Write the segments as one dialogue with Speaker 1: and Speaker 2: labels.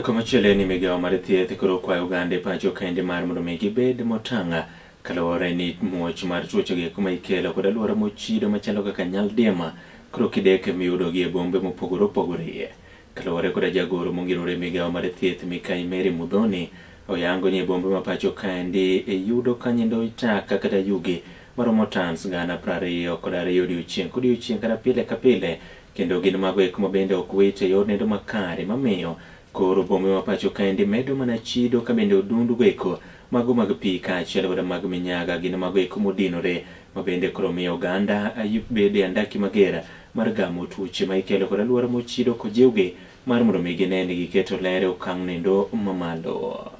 Speaker 1: Komachielo ni migawo mar thieth koro kwayo oganda e pacho kaende mar mondo mi gibed motang'a kaluwore ni muoch mar tuochegi kuma ikelo kod alwora mochido machalo kaka Nyaldiema koro kideke miyudogi e bombe mopogore opogore. Kaluwore koda jagoro mongirore e migawo mar thieth Mikai Mary Mudhoni oyango ni e bombe ma pacho kaendi yudo ka nyendo itaka kata yugi maromo tons 22,000 odiochieng' kata pile ka pile, kendo gin mago eko ma bende ok wit e yor nindo makare mamiyo koro bombe ma pacho kaendi medo mana chido ka bende odundu eko mago mag pi kaachiel koda mag minyaga gin mago eko modinore ma bende koro miyo oganda bede andaki mager mar gamo tuoche ma ikelo kod alwora mochido kojiwgi mar mondo mi gine ni giketo ler e okang' nindo mamalo.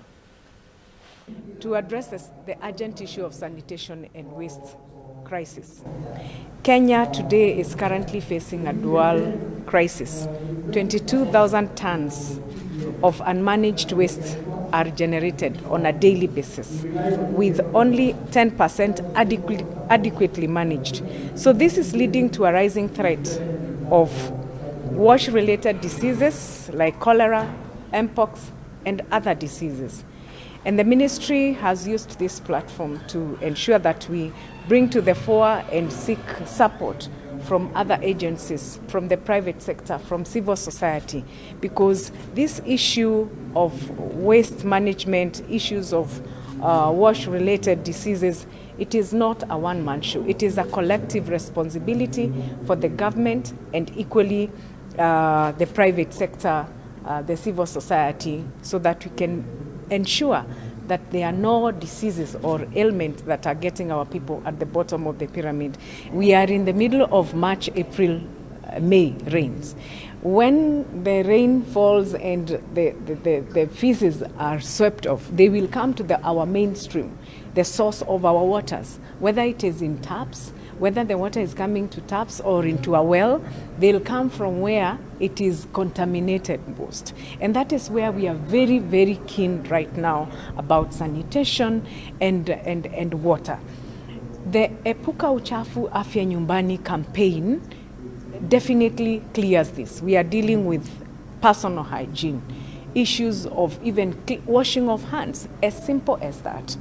Speaker 2: To address the urgent issue of sanitation and waste crisis. Kenya today is currently facing a dual crisis. 22,000 tons of unmanaged waste are generated on a daily basis, with only 10% adequately managed. So this is leading to a rising threat of wash-related diseases like cholera, mpox, and other diseases. And the ministry has used this platform to ensure that we bring to the fore and seek support from other agencies, from the private sector, from civil society, because this issue of waste management, issues of wash-related diseases, it is not a one-man show. It is a collective responsibility for the government and equally the private sector, the civil society, so that we can ensure that there are no diseases or ailments that are getting our people at the bottom of the pyramid. We are in the middle of March, April, May rains. When the rain falls and the feces are swept off, they will come to our mainstream, the source of our waters, whether it is in taps, whether the water is coming to taps or into a well, they'll come from where it is contaminated most. And that is where we are very, very keen right now about sanitation and water. The Epuka Uchafu Afya Nyumbani campaign definitely clears this. We are dealing with personal hygiene, issues of even washing of hands, as simple as that.